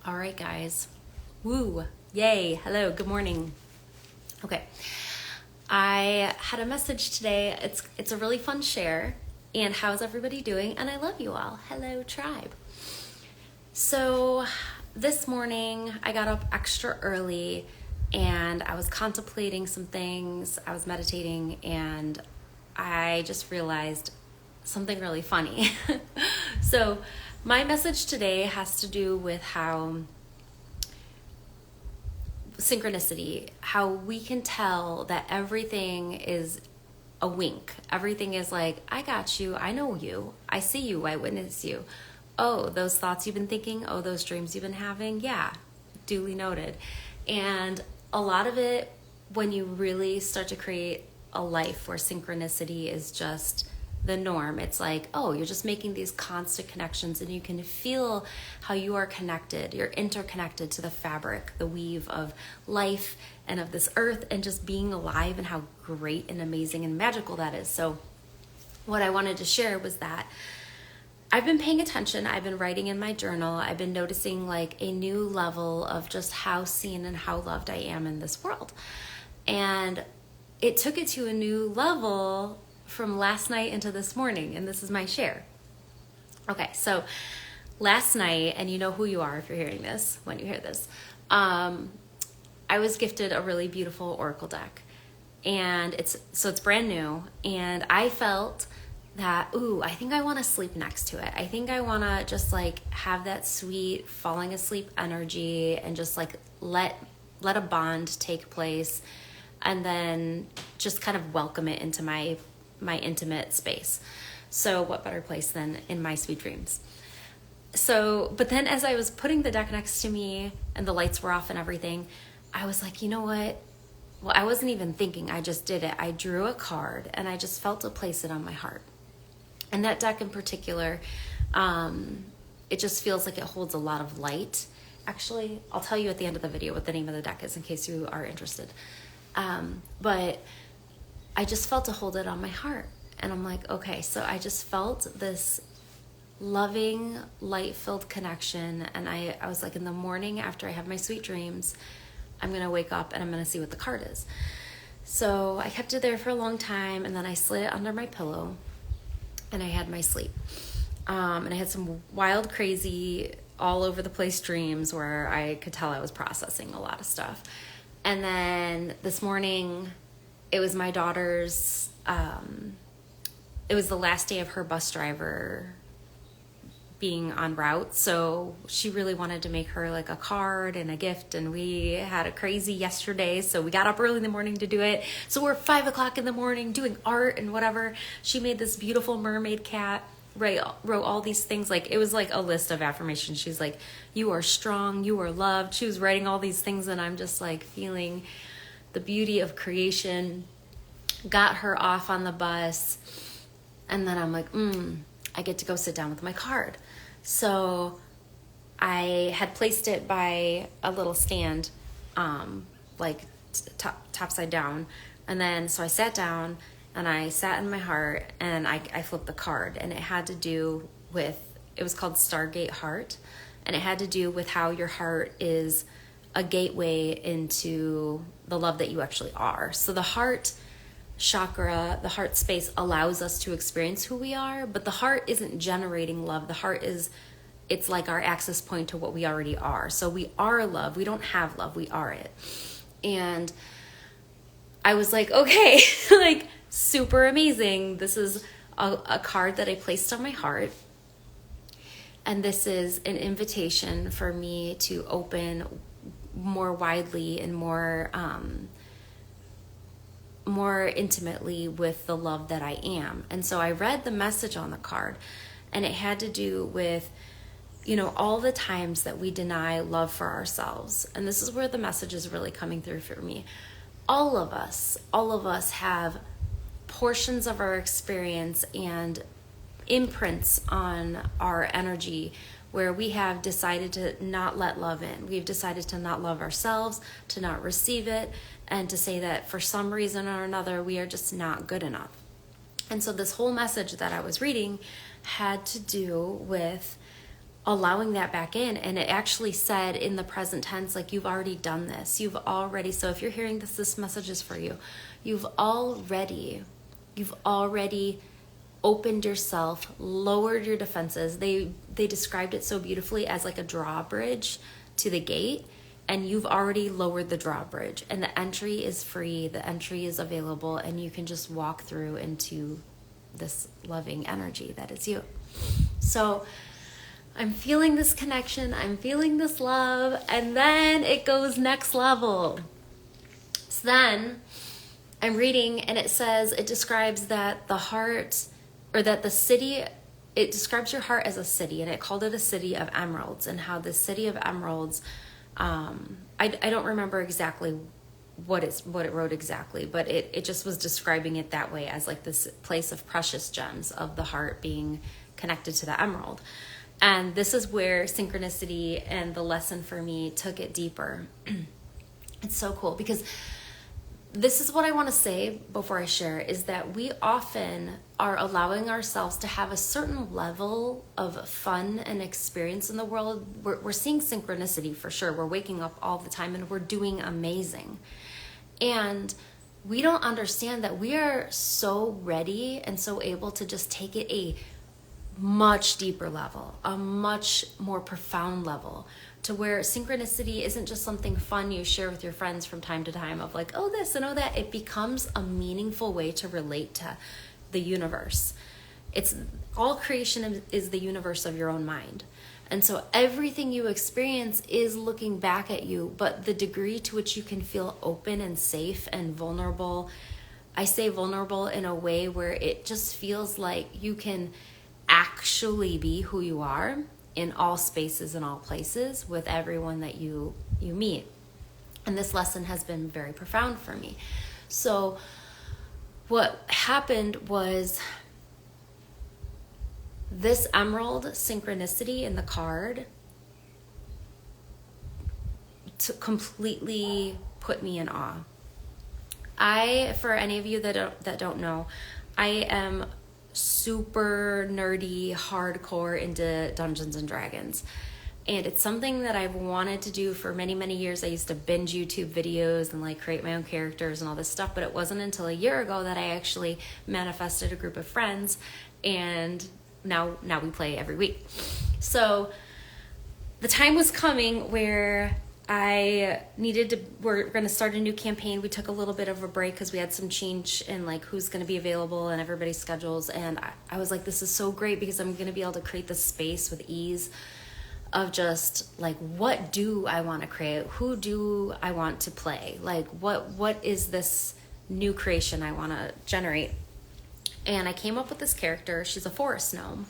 All right, guys. Woo. Yay. Hello. Good morning. Okay. I had a message today. It's a really fun share. And how's everybody doing? And I love you all. Hello, tribe. So this morning I got up extra early and I was contemplating some things. I was meditating and I just realized something really funny. So my message today has to do with how synchronicity, how we can tell that everything is a wink. Everything is like, I got you, I know you, I see you, I witness you. Oh, those thoughts you've been thinking, oh, those dreams you've been having, yeah, duly noted. And a lot of it, when you really start to create a life where synchronicity is just the norm, it's like, oh, you're just making these constant connections and you can feel how you are connected. You're interconnected to the fabric, the weave of life and of this earth and just being alive and how great and amazing and magical that is. So what I wanted to share was that I've been paying attention. I've been writing in my journal. I've been noticing like a new level of just how seen and how loved I am in this world. And it took it to a new level from last night into this morning, and this is my share. Okay, so last night, and you know who you are if you're hearing this, when you hear this, I was gifted a really beautiful oracle deck, and it's brand new, and I felt that, ooh, I think I want to sleep next to it. I think I want to just like have that sweet falling asleep energy and just like let a bond take place, and then just kind of welcome it into my intimate space. So what better place than in my sweet dreams? So, but then as I was putting the deck next to me and the lights were off and everything, I was like, you know what? Well, I wasn't even thinking, I just did it. I drew a card and I just felt to place it on my heart. And that deck in particular, it just feels like it holds a lot of light. Actually, I'll tell you at the end of the video what the name of the deck is in case you are interested. But I just felt to hold it on my heart. And I'm like, okay, so I just felt this loving, light-filled connection. And I was like, in the morning after I have my sweet dreams, I'm going to wake up and I'm going to see what the card is. So I kept it there for a long time. And then I slid it under my pillow and I had my sleep. And I had some wild, crazy, all over the place dreams where I could tell I was processing a lot of stuff. And then this morning, it was my daughter's, it was the last day of her bus driver being en route. So she really wanted to make her like a card and a gift. And we had a crazy yesterday. So we got up early in the morning to do it. So we're 5 o'clock in the morning doing art and whatever. She made this beautiful mermaid cat, wrote all these things. Like it was like a list of affirmations. She's like, you are strong, you are loved. She was writing all these things and I'm just like feeling the beauty of creation. Got her off on the bus, and then I'm like, I get to go sit down with my card. So I had placed it by a little stand, like top side down, and then so I sat down and I sat in my heart and I flipped the card, and it had to do with, it was called Stargate Heart, and it had to do with how your heart is a gateway into the love that you actually are. So the heart chakra, the heart space allows us to experience who we are, but the heart isn't generating love. The heart it's like our access point to what we already are. So we are love. We don't have love. We are it. And I was like, okay, like super amazing. This is a card that I placed on my heart. And this is an invitation for me to open more widely and more intimately with the love that I am. And so I read the message on the card, and it had to do with, you know, all the times that we deny love for ourselves. And this is where the message is really coming through for me. All of us have portions of our experience and imprints on our energy where we have decided to not let love in. We've decided to not love ourselves, to not receive it, and to say that for some reason or another, we are just not good enough. And so this whole message that I was reading had to do with allowing that back in. And it actually said in the present tense, like, you've already done this. You've already, so if you're hearing this message is for you. You've already opened yourself, lowered your defenses. They described it so beautifully as like a drawbridge to the gate, and you've already lowered the drawbridge, and the entry is free, the entry is available, and you can just walk through into this loving energy that is you. So I'm feeling this connection, I'm feeling this love, and then it goes next level. So then I'm reading, and it says, it describes that the heart, or that the city, it describes your heart as a city, and it called it a city of emeralds, and how the city of emeralds, I don't remember exactly what it wrote exactly, but it just was describing it that way, as like this place of precious gems of the heart being connected to the emerald. And this is where synchronicity and the lesson for me took it deeper. It's so cool, because this is what I want to say before I share, is that we often are allowing ourselves to have a certain level of fun and experience in the world. We're seeing synchronicity for sure. We're waking up all the time and we're doing amazing. And we don't understand that we are so ready and so able to just take it a much deeper level, a much more profound level, to where synchronicity isn't just something fun you share with your friends from time to time of like, oh this and oh that. It becomes a meaningful way to relate to the universe. It's all creation is the universe of your own mind. And so everything you experience is looking back at you, but the degree to which you can feel open and safe and vulnerable, I say vulnerable in a way where it just feels like you can actually be who you are in all spaces and all places with everyone that you meet. And this lesson has been very profound for me. So what happened was, this emerald synchronicity in the card completely put me in awe. For any of you that don't know, I am super nerdy, hardcore into Dungeons and Dragons. And it's something that I've wanted to do for many, many years. I used to binge YouTube videos and like create my own characters and all this stuff, but it wasn't until a year ago that I actually manifested a group of friends, and now we play every week. So the time was coming where we're going to start a new campaign. We took a little bit of a break because we had some change in like who's going to be available and everybody's schedules. And I was like, this is so great, because I'm going to be able to create this space with ease of just like, what do I want to create? Who do I want to play? Like, what is this new creation I want to generate? And I came up with this character. She's a forest gnome,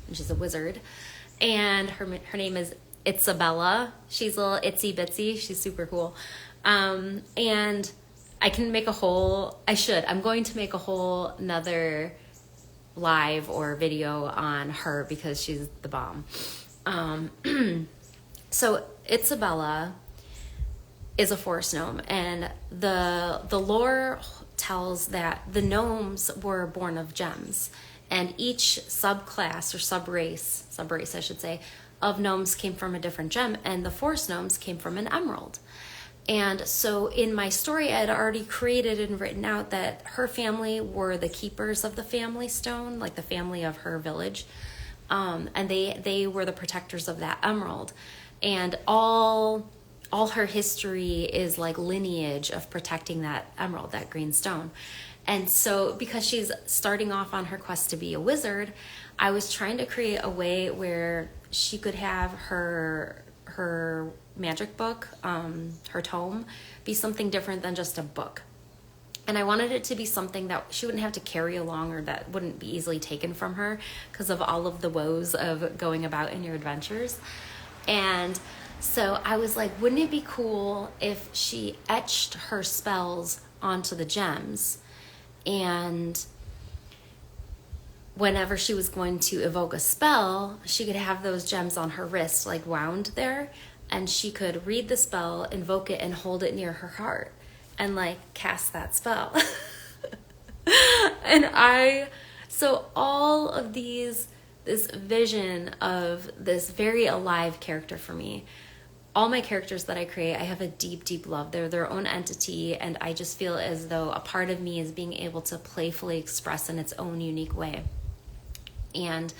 and she's a wizard. And her name is Isabella. She's a little itsy bitsy. She's super cool. And I'm going to make a whole another live or video on her, because she's the bomb. So Isabella is a forest gnome, and the lore tells that the gnomes were born of gems, and each subclass or subrace I should say, of gnomes came from a different gem, and the forest gnomes came from an emerald. And so in my story, I had already created and written out that her family were the keepers of the family stone, like the family of her village, and they were the protectors of that emerald. And all her history is like lineage of protecting that emerald, that green stone. And so because she's starting off on her quest to be a wizard, I was trying to create a way where she could have her magic book, her tome, be something different than just a book. And I wanted it to be something that she wouldn't have to carry along, or that wouldn't be easily taken from her because of all of the woes of going about in your adventures. And so I was like, wouldn't it be cool if she etched her spells onto the gems, and whenever she was going to evoke a spell, she could have those gems on her wrist, like wound there, and she could read the spell, invoke it, and hold it near her heart and like cast that spell. And so all of these this vision of this very alive character for me. All my characters that I create, I have a deep, deep love. They're their own entity, and I just feel as though a part of me is being able to playfully express in its own unique way. And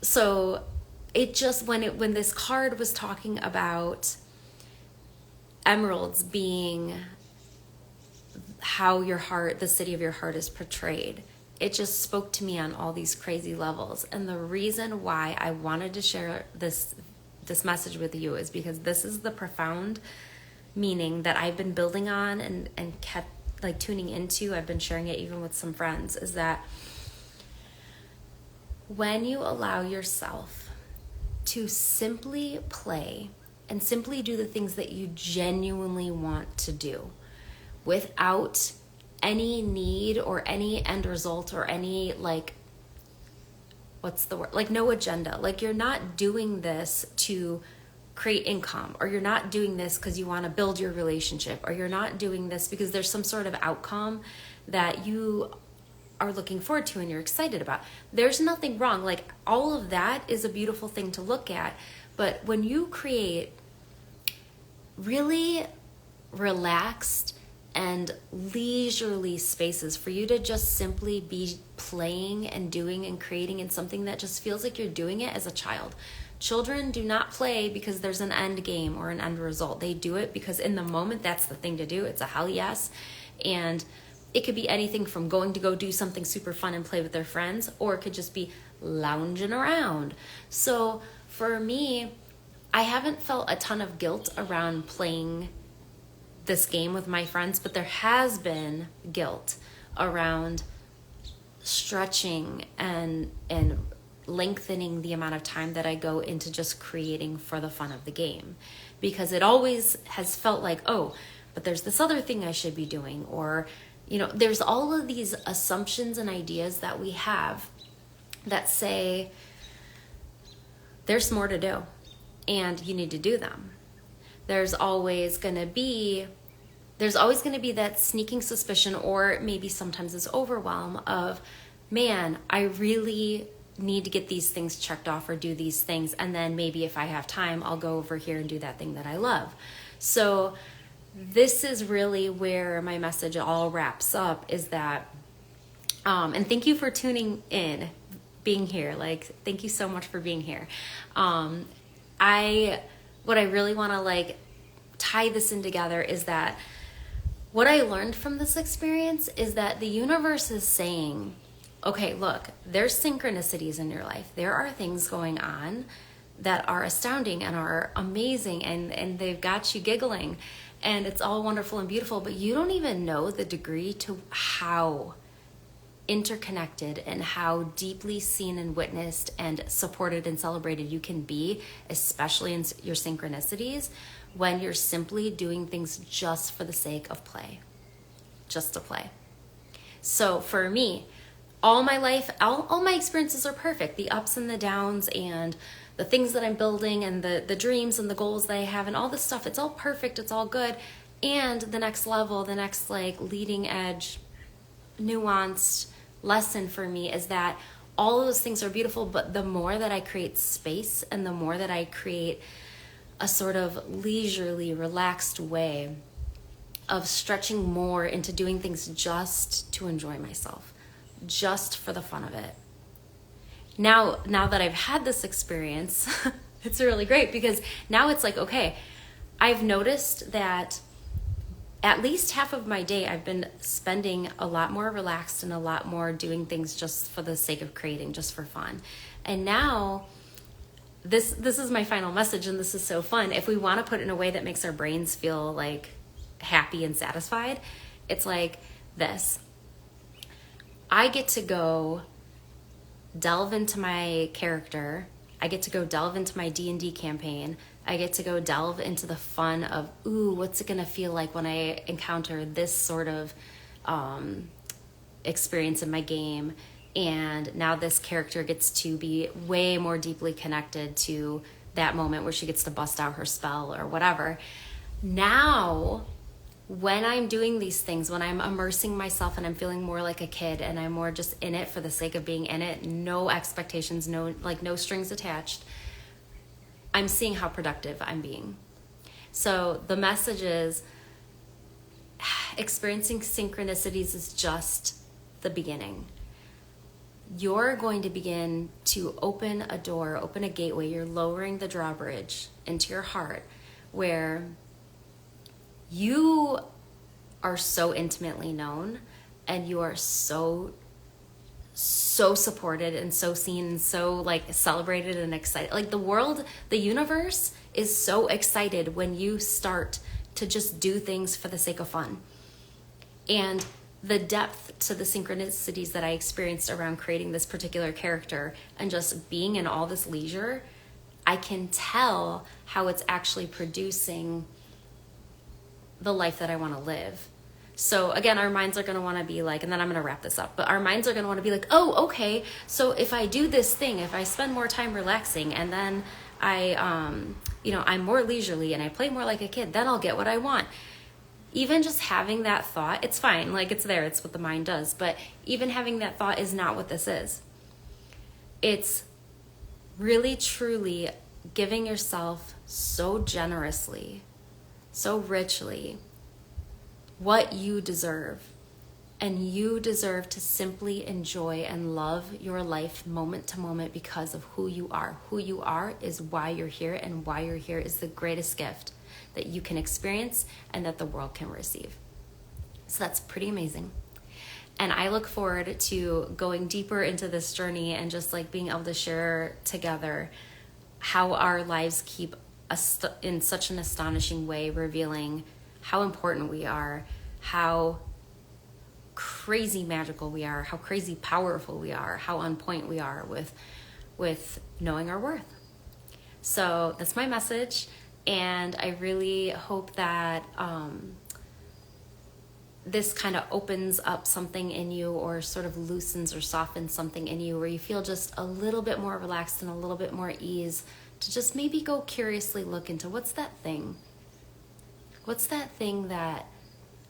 so it just, when this card was talking about emeralds being how your heart, the city of your heart, is portrayed, it just spoke to me on all these crazy levels. And the reason why I wanted to share this message with you is because this is the profound meaning that I've been building on and kept like tuning into. I've been sharing it even with some friends, is that when you allow yourself to simply play and simply do the things that you genuinely want to do without any need or any end result or any what's the word? Like no agenda. Like you're not doing this to create income, or you're not doing this because you want to build your relationship, or you're not doing this because there's some sort of outcome that you are looking forward to and you're excited about. There's nothing wrong. Like all of that is a beautiful thing to look at. But when you create really relaxed and leisurely spaces for you to just simply be playing and doing and creating in something that just feels like you're doing it as a child. Children do not play because there's an end game or an end result. They do it because in the moment that's the thing to do. It's a hell yes. And it could be anything from going to go do something super fun and play with their friends, or it could just be lounging around. So for me, I haven't felt a ton of guilt around playing this game with my friends, but there has been guilt around stretching and lengthening the amount of time that I go into just creating for the fun of the game, because it always has felt like, oh, but there's this other thing I should be doing, or there's all of these assumptions and ideas that we have that say there's more to do and you need to do them. There's always going to be that sneaking suspicion, or maybe sometimes this overwhelm of, man, I really need to get these things checked off or do these things. And then maybe if I have time, I'll go over here and do that thing that I love. So this is really where my message all wraps up, is that, and thank you for tuning in, being here. Like, thank you so much for being here. What I really want to tie this in together is that what I learned from this experience is that the universe is saying, okay, look, there's synchronicities in your life. There are things going on that are astounding and are amazing, and they've got you giggling, and it's all wonderful and beautiful, but you don't even know the degree to how interconnected and how deeply seen and witnessed and supported and celebrated you can be, especially in your synchronicities, when you're simply doing things just for the sake of play, just to play. So for me, all my life, all my experiences are perfect. The ups and the downs and the things that I'm building and the dreams and the goals that I have and all this stuff, it's all perfect, it's all good. And the next level, the next leading edge, nuanced lesson for me is that all of those things are beautiful, but the more that I create space and the more that I create a sort of leisurely, relaxed way of stretching more into doing things just to enjoy myself, just for the fun of it. Now that I've had this experience, it's really great, because now it's like, okay, I've noticed that at least half of my day I've been spending a lot more relaxed and a lot more doing things just for the sake of creating, just for fun. And now this is my final message, and this is so fun. If we want to put it in a way that makes our brains feel like happy and satisfied, it's like this. I get to go delve into my character. I get to go delve into my D&D campaign. I get to go delve into the fun of, ooh, what's it going to feel like when I encounter this sort of experience in my game. And now this character gets to be way more deeply connected to that moment where she gets to bust out her spell or whatever. Now when I'm doing these things, when I'm immersing myself and I'm feeling more like a kid and I'm more just in it for the sake of being in it, no expectations, no strings attached, I'm seeing how productive I'm being. So the message is, experiencing synchronicities is just the beginning. You're going to begin to open a door, open a gateway. You're lowering the drawbridge into your heart where you are so intimately known and you are so supported and so seen and so like celebrated and excited. Like the world, the universe is so excited when you start to just do things for the sake of fun. And the depth to the synchronicities that I experienced around creating this particular character and just being in all this leisure, I can tell how it's actually producing the life that I want to live. So again, our minds are going to want to be like, and then I'm going to wrap this up, but our minds are going to want to be like, oh, okay, so if I do this thing, if I spend more time relaxing and then I'm more leisurely and I play more like a kid, then I'll get what I want. Even just having that thought, it's fine, like it's there, it's what the mind does, but even having that thought is not what this is. It's really, truly giving yourself so generously, so richly, what you deserve. And you deserve to simply enjoy and love your life moment to moment because of who you are. Who you are is why you're here, and why you're here is the greatest gift that you can experience and that the world can receive. So that's pretty amazing. And I look forward to going deeper into this journey and just like being able to share together how our lives keep us in such an astonishing way, revealing how important we are, how crazy magical we are, how crazy powerful we are, how on point we are with knowing our worth. So that's my message. And I really hope that this kind of opens up something in you, or sort of loosens or softens something in you, where you feel just a little bit more relaxed and a little bit more ease to just maybe go curiously look into what's that thing that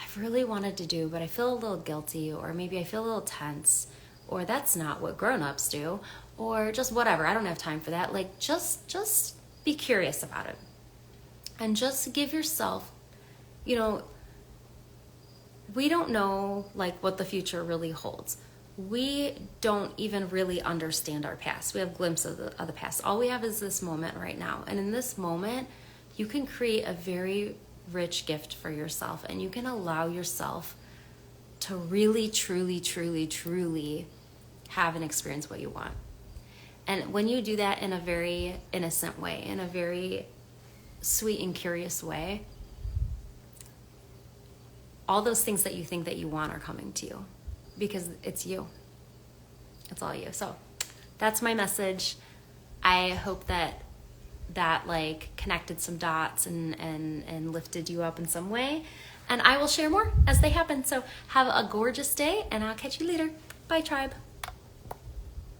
I've really wanted to do, but I feel a little guilty, or maybe I feel a little tense, or that's not what grown-ups do, or just whatever. I don't have time for that. Like just be curious about it. And just give yourself, we don't know like what the future really holds. We don't even really understand our past. We have glimpses of the past. All we have is this moment right now. And in this moment, you can create a very rich gift for yourself, and you can allow yourself to really, truly, truly, truly have and experience what you want. And when you do that in a very innocent way, in a very sweet and curious way, all those things that you think that you want are coming to you, because it's you. It's all you. So that's my message. I hope that like connected some dots and lifted you up in some way. And I will share more as they happen. So have a gorgeous day, and I'll catch you later. Bye, tribe.